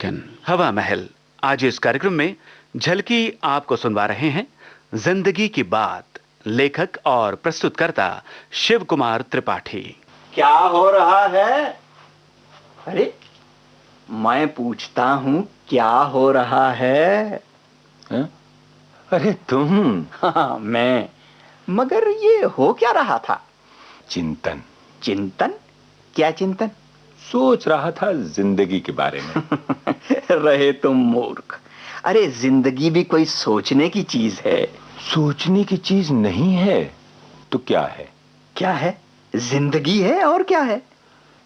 धड़कन हवा महल। आज इस कार्यक्रम में झलकी आपको सुनवा रहे हैं जिंदगी की बात, लेखक और प्रस्तुतकर्ता शिव कुमार त्रिपाठी। क्या हो रहा है? अरे मैं पूछता हूँ क्या हो रहा है? अरे तुम? हाँ मैं। मगर ये हो क्या रहा था? चिंतन। चिंतन? क्या चिंतन? सोच रहा था जिंदगी के बारे में। रहे तुम मूर्ख। अरे जिंदगी भी कोई सोचने की चीज है। सोचने की चीज नहीं है तो क्या है? क्या है? जिंदगी है। और क्या है?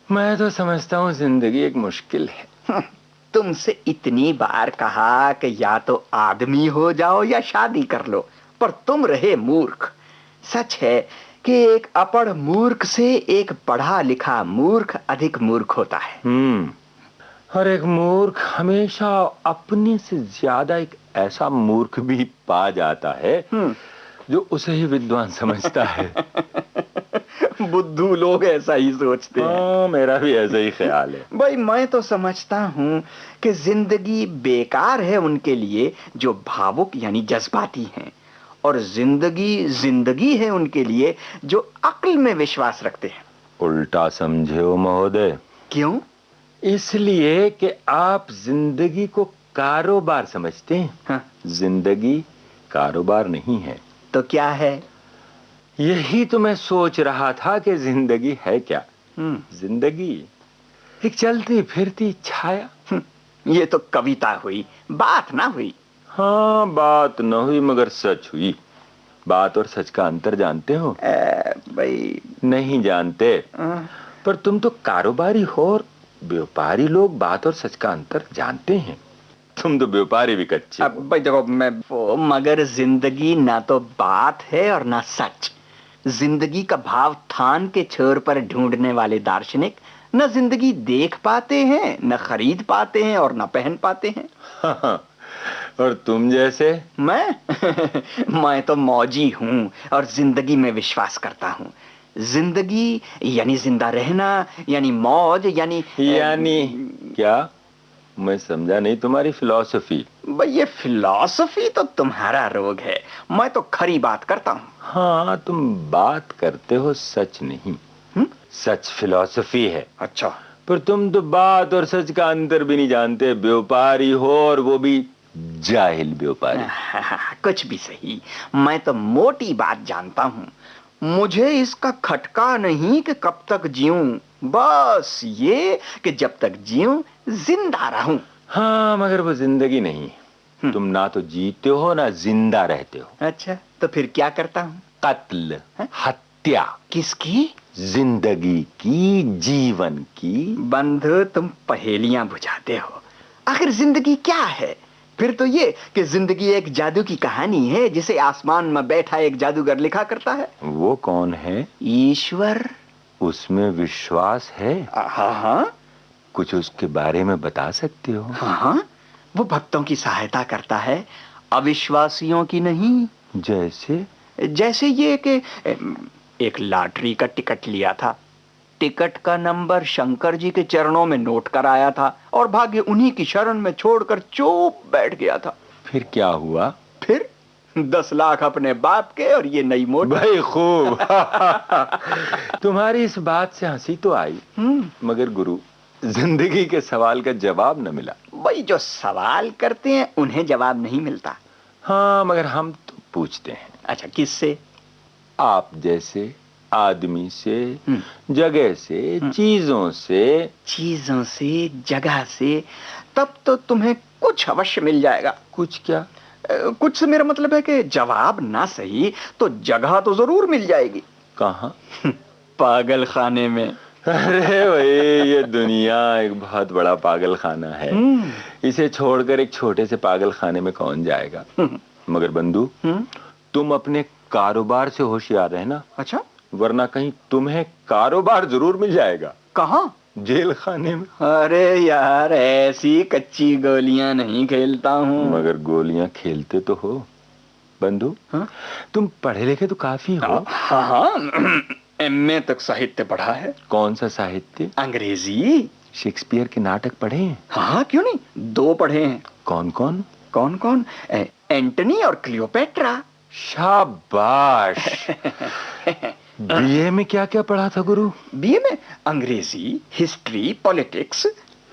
मैं तो समझता हूँ जिंदगी एक मुश्किल है। तुमसे इतनी बार कहा कि या तो आदमी हो जाओ या शादी कर लो, पर तुम रहे मूर्ख। सच है कि एक अपढ़ मूर्ख से एक पढ़ा लिखा मूर्ख अधिक मूर्ख होता है। और एक मूर्ख हमेशा अपने से ज्यादा एक ऐसा मूर्ख भी पा जाता है जो उसे ही विद्वान समझता है। बुद्धू लोग ऐसा ही सोचते हैं। हाँ, मेरा भी ऐसा ही ख्याल है। भाई मैं तो समझता हूँ कि जिंदगी बेकार है उनके लिए जो भावुक यानी जज्बाती हैं, और जिंदगी जिंदगी है उनके लिए जो अक्ल में विश्वास रखते हैं। उल्टा समझे हो महोदय। क्यों? इसलिए कि आप जिंदगी को कारोबार समझते हैं। हाँ। जिंदगी कारोबार नहीं है। तो क्या है? यही तो मैं सोच रहा था कि जिंदगी है क्या। जिंदगी एक चलती फिरती छाया। ये तो कविता हुई, बात ना हुई। हाँ, बात न हुई मगर सच हुई। बात और सच का अंतर जानते हो? भाई नहीं जानते। पर तुम तो कारोबारी हो और व्यापारी लोग बात और सच का अंतर जानते हैं। तुम तो व्यापारी भी कच्चे हो। भाई देखो मगर जिंदगी ना तो बात है और ना सच। जिंदगी का भाव थान के छोर पर ढूंढने वाले दार्शनिक न जिंदगी देख पाते हैं, न खरीद पाते हैं और न पहन पाते हैं। और तुम जैसे? मैं मैं तो मौजी हूं और जिंदगी में विश्वास करता हूं। जिंदगी यानी जिंदा रहना, यानी मौज, यानी क्या? मैं समझा नहीं तुम्हारी फिलॉसफी। भाई ये फिलॉसफी तो तुम्हारा रोग है, मैं तो खरी बात करता हूं। हाँ, तुम बात करते हो, सच नहीं। सच फिलॉसफी है। अच्छा। पर तुम तो बात और सच का अंतर भी नहीं जानते। व्यापारी हो और वो भी जाहिल व्यापारी। कुछ भी सही, मैं तो मोटी बात जानता हूं। मुझे इसका खटका नहीं कि कब तक जीऊं, बस ये कि जब तक जीऊं जिंदा रहूं। हाँ, मगर वो जिंदगी नहीं। तुम ना तो जीते हो ना जिंदा रहते हो। अच्छा, तो फिर क्या करता हूं? कत्ल, हत्या। किसकी? जिंदगी की, जीवन की। बंधु तुम पहेलियां बुझाते हो। आखिर जिंदगी क्या है? फिर तो ये कि जिंदगी एक जादू की कहानी है जिसे आसमान में बैठा एक जादूगर लिखा करता है। वो कौन है? ईश्वर। उसमें विश्वास है? हाँ हाँ। कुछ कुछ उसके बारे में बता सकते हो? हाँ, वो भक्तों की सहायता करता है, अविश्वासियों की नहीं। जैसे? जैसे ये कि एक लॉटरी का टिकट लिया था, टिकट का नंबर शंकर जी के चरणों में नोट कराया था और भाग्य उन्हीं की शरण में छोड़कर चुप बैठ गया था। फिर क्या हुआ? फिर 10 लाख अपने बाप के और ये नई मोटर। भाई खूब। तुम्हारी इस बात से हंसी तो आई, मगर गुरु, जिंदगी के सवाल का जवाब न मिला। भाई जो सवाल करते हैं उन्हें जवाब नहीं मिलता। हाँ, मगर हम तो पूछते हैं। अच्छा, किससे? आप जैसे आदमी से, जगह से, चीजों से। चीजों से, जगह से। तब तो तुम्हें कुछ अवश्य मिल जाएगा। कुछ क्या? कुछ से मेरा मतलब है कि जवाब ना सही तो जगह तो जरूर मिल जाएगी। कहाँ? पागल खाने में। अरे भाई, ये दुनिया एक बहुत बड़ा पागल खाना है। इसे छोड़कर एक छोटे से पागल खाने में कौन जाएगा? मगर बंधु, तुम अपने कारोबार से होशियार रहना। अच्छा। वरना कहीं तुम्हें कारोबार जरूर मिल जाएगा। कहाँ? जेल खाने में। अरे यार, ऐसी कच्ची गोलियां नहीं खेलता हूँ। मगर गोलियां खेलते तो हो बंधु। तुम पढ़े लिखे तो काफी हो। हाँ हाँ, एमए तक साहित्य पढ़ा है। कौन सा साहित्य? अंग्रेजी। शेक्सपियर के नाटक पढ़े हैं? हाँ, क्यों नहीं, 2 पढ़े हैं। कौन कौन? कौन कौन? एंटनी और क्लियोपेट्रा। शाबाश। बीए में क्या क्या पढ़ा था गुरु? बीए में अंग्रेजी, history, politics.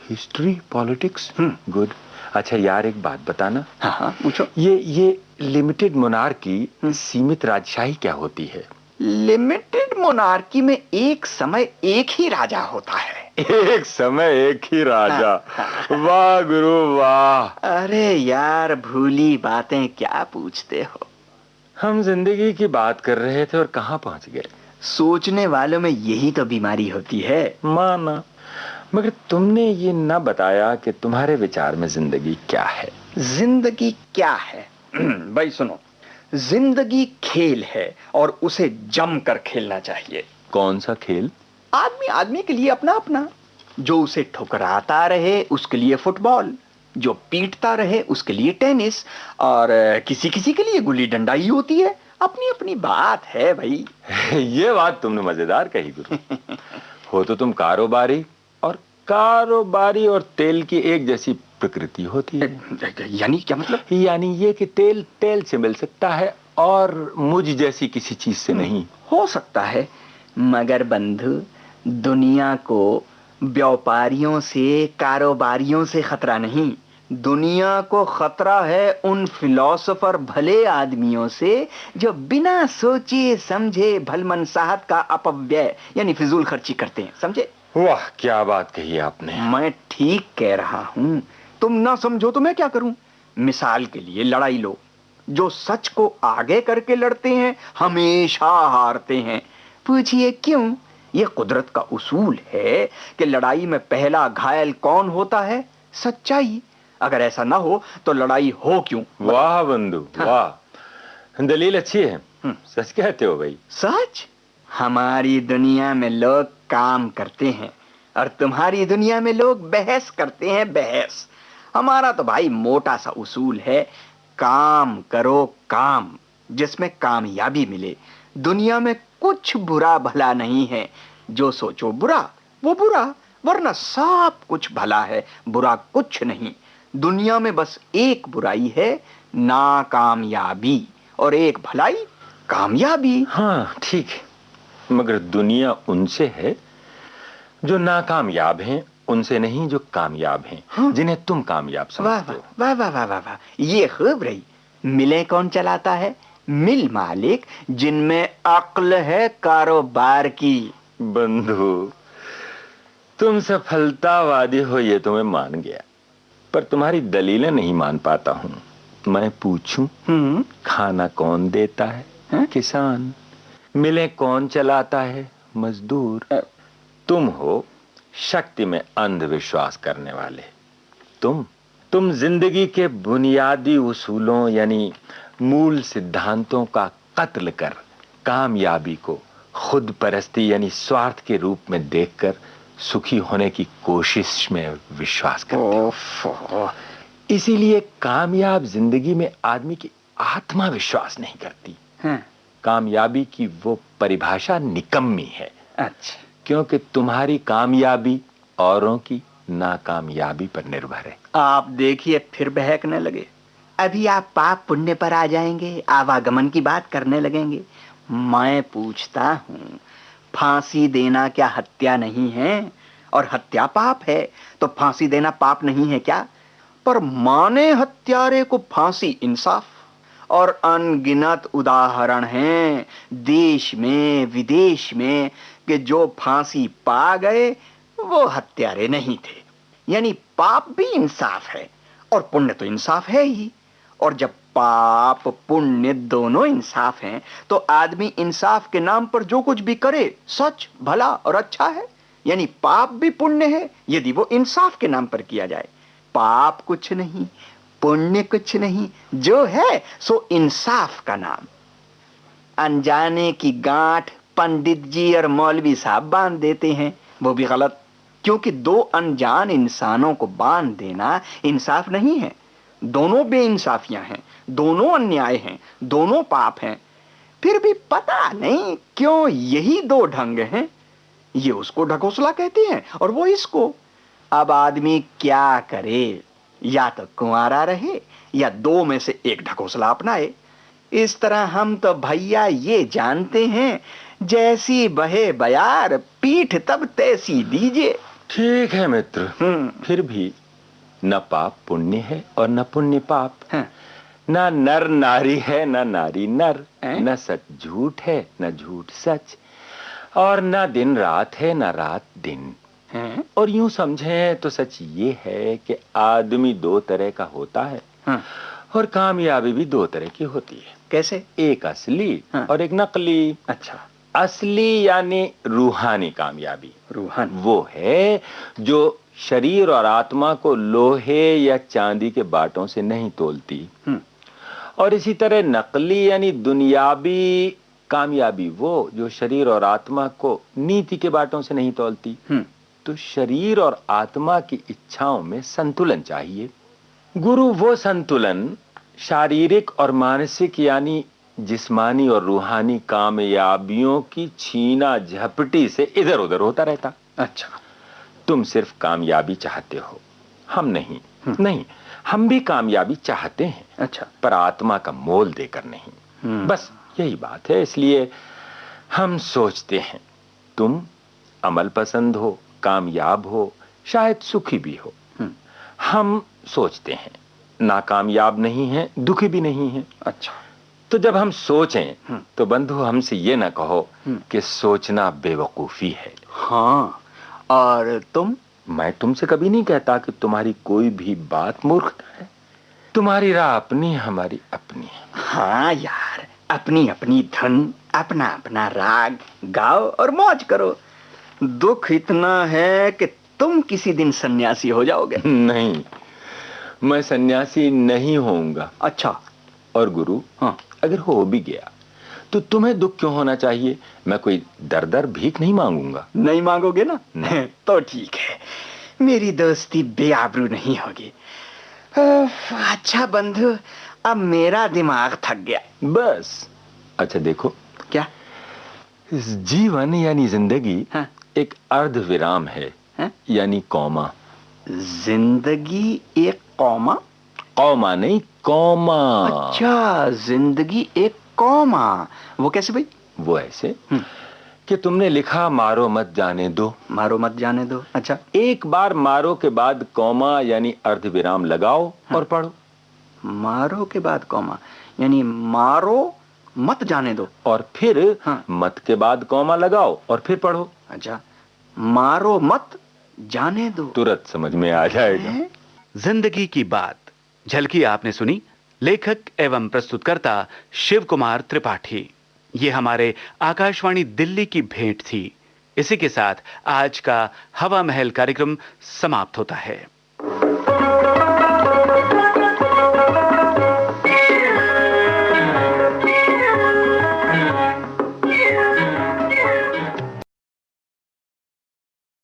History, politics, good. अच्छा यार, एक बात बताना। हाँ हाँ, पूछो। ये लिमिटेड मोनार्की, सीमित राजशाही क्या होती है? लिमिटेड मोनार्की में एक समय एक ही राजा होता है। एक समय एक ही राजा। वाह गुरु वाह। अरे यार, भूली बातें क्या पूछते हो। हम जिंदगी की बात कर रहे थे और कहाँ पहुंच गए? सोचने वालों में यही तो बीमारी होती है। माना, मगर तुमने ये ना बताया कि तुम्हारे विचार में जिंदगी क्या है। जिंदगी क्या है? भाई सुनो, जिंदगी खेल है और उसे जमकर खेलना चाहिए। कौन सा खेल? आदमी आदमी के लिए अपना अपना। जो उसे ठुकराता रहे उसके लिए फुटबॉल, जो पीटता रहे उसके लिए टेनिस, और किसी किसी के लिए गुल्ली डंडा ही होती है। अपनी अपनी बात है भाई। ये बात तुमने मजेदार कही गुरु। हो तो तुम कारोबारी, और कारोबारी और तेल की एक जैसी प्रकृति होती है। यानी क्या मतलब? यानी ये कि तेल तेल से मिल सकता है और मुझ जैसी किसी चीज से नहीं। हो सकता है, मगर बंधु, दुनिया को व्यापारियों से, कारोबारियों से खतरा नहीं। दुनिया को खतरा है उन फिलोसोफर भले आदमियों से जो बिना सोचे समझे भलमनसाहत का अपव्यय यानी फिजूल खर्ची करते हैं। समझे? वाह, क्या बात कही आपने। मैं ठीक कह रहा हूं। तुम ना समझो तो मैं क्या करूं? मिसाल के लिए लड़ाई लो। जो सच को आगे करके लड़ते हैं हमेशा हारते हैं। पूछिए क्यों? यह कुदरत का उसूल है कि लड़ाई में पहला घायल कौन होता है? सच्चाई। अगर ऐसा ना हो तो लड़ाई हो क्यों? वाह बंधु वाह, दलील अच्छी है। सच कहते हो भाई। सच? हमारी दुनिया में लोग काम करते हैं और तुम्हारी दुनिया में लोग बहस करते हैं, बहस। हमारा तो भाई मोटा सा उसूल है, काम करो काम, जिसमें कामयाबी मिले। दुनिया में कुछ बुरा भला नहीं है। जो सोचो बुरा वो बुरा, वरना सब कुछ भला है, बुरा कुछ नहीं। दुनिया में बस एक बुराई है, नाकामयाबी, और एक भलाई, कामयाबी। हाँ ठीक है, मगर दुनिया उनसे है जो नाकामयाब हैं, उनसे नहीं जो कामयाब हैं। हाँ? जिन्हें तुम कामयाब समझते हो। वाह वाह वाह वाह वाह, ये खूब रही। मिलें कौन चलाता है? मिल मालिक जिनमें अक्ल है कारोबार की। बंधु, तुम सफलतावादी हो ये तो मैं मान गया, पर तुम्हारी दलीलें नहीं मान पाता हूं। मैं पूछूं, खाना कौन देता है? किसान। मिलें कौन चलाता है? मजदूर। तुम हो शक्ति में अंधविश्वास करने वाले। तुम जिंदगी के बुनियादी उसूलों यानी मूल सिद्धांतों का कत्ल कर कामयाबी को खुद परस्ती यानी स्वार्थ के रूप में देखकर सुखी होने की कोशिश में विश्वास करते हो। इसीलिए कामयाब जिंदगी में आदमी की आत्मा विश्वास नहीं करती। कामयाबी की वो परिभाषा निकम्मी है। अच्छा, क्योंकि तुम्हारी कामयाबी औरों की नाकामयाबी पर निर्भर है। आप देखिए फिर बहकने लगे। अभी आप पाप पुण्य पर आ जाएंगे, आवागमन की बात करने लगेंगे। मैं पूछता हूँ, फांसी देना क्या हत्या नहीं है? और हत्या पाप है तो फांसी देना पाप नहीं है क्या? पर माने हत्यारे को फांसी इंसाफ। और अनगिनत उदाहरण हैं देश में विदेश में कि जो फांसी पा गए वो हत्यारे नहीं थे। यानी पाप भी इंसाफ है और पुण्य तो इंसाफ है ही। और जब पाप पुण्य दोनों इंसाफ हैं तो आदमी इंसाफ के नाम पर जो कुछ भी करे सच, भला और अच्छा है। यानी पाप भी पुण्य है यदि वो इंसाफ के नाम पर किया जाए। पाप कुछ नहीं, पुण्य कुछ नहीं, जो है सो इंसाफ का नाम। अनजाने की गांठ पंडित जी और मौलवी साहब बांध देते हैं, वो भी गलत। क्योंकि दो अनजान इंसानों को बांध देना इंसाफ नहीं है। दोनों बेइंसाफियां हैं, दोनों अन्याय हैं, दोनों पाप हैं। फिर भी पता नहीं क्यों यही दो ढंग हैं। ये उसको ढकोसला कहते हैं और वो इसको। अब आदमी क्या करे, या तो कुंवारा रहे या दो में से एक ढकोसला अपनाए। इस तरह हम तो भैया ये जानते हैं, जैसी बहे बयार पीठ तब तैसी दीजिए। ठीक है मित्र, फिर भी न पाप पुण्य है और न पुण्य पाप। हाँ। न नर नारी है न नारी नर, न सच झूठ है न झूठ सच, और न दिन रात है न रात दिन। और यूं समझें तो सच ये है कि आदमी दो तरह का होता है। हाँ। और कामयाबी भी दो तरह की होती है। कैसे? एक असली हाँ। और एक नकली। अच्छा। असली यानी रूहानी कामयाबी, रूहानी वो है जो शरीर और आत्मा को लोहे या चांदी के बाटों से नहीं तोलती। और इसी तरह नकली यानी दुनियावी कामयाबी, वो जो शरीर और आत्मा को नीति के बाटों से नहीं तोलती। तो शरीर और आत्मा की इच्छाओं में संतुलन चाहिए। गुरु वो संतुलन शारीरिक और मानसिक यानी जिस्मानी और रूहानी कामयाबियों की छीना झपटी से इधर उधर होता रहता। अच्छा। तुम सिर्फ कामयाबी चाहते हो, हम नहीं। नहीं, हम भी कामयाबी चाहते हैं। अच्छा। पर आत्मा का मोल देकर नहीं। बस यही बात है। इसलिए हम सोचते हैं तुम अमल पसंद हो, कामयाब हो, शायद सुखी भी हो। हम सोचते हैं नाकामयाब नहीं है, दुखी भी नहीं है। अच्छा। तो जब हम सोचें तो बंधु हमसे ये ना कहो कि सोचना बेवकूफी है। हाँ, और तुम? मैं तुमसे कभी नहीं कहता कि तुम्हारी कोई भी बात मूर्खता है। तुम्हारी राह अपनी, हमारी अपनी है। हाँ यार, अपनी अपनी धुन, अपना अपना राग, गाओ और मौज करो। दुख इतना है कि तुम किसी दिन सन्यासी हो जाओगे। नहीं, मैं सन्यासी नहीं होऊंगा। अच्छा। और गुरु, हाँ, अगर हो भी गया तो तुम्हें दुख क्यों होना चाहिए? मैं कोई दर दर भीख नहीं मांगूंगा। नहीं मांगोगे ना? तो ठीक है, मेरी दोस्ती बेआबरू नहीं होगी। अच्छा बंधु, अब मेरा दिमाग थक गया। बस। अच्छा देखो, क्या? इस जीवन यानी जिंदगी हाँ? एक अर्ध विराम है। हाँ? यानी कौमा। जिंदगी एक कौमा? कौमा नहीं, कौमा। अच्छा, जिंदगी एक कौमा। वो कैसे भाई? वो ऐसे कि तुमने लिखा मारो मत जाने दो। मारो मत जाने दो। अच्छा। एक बार मारो के बाद कौमा यानी अर्ध विराम लगाओ। हाँ। और पढ़ो। मारो के बाद कौमा यानी मारो मत जाने दो। और फिर हाँ। मत के बाद कौमा लगाओ और फिर पढ़ो। अच्छा, मारो मत जाने दो। तुरंत समझ में आ जाएगा। जिंदगी की बात झलकी आपने सुनी। लेखक एवं प्रस्तुतकर्ता शिव कुमार त्रिपाठी। ये हमारे आकाशवाणी दिल्ली की भेंट थी। इसी के साथ आज का हवा महल कार्यक्रम समाप्त होता है।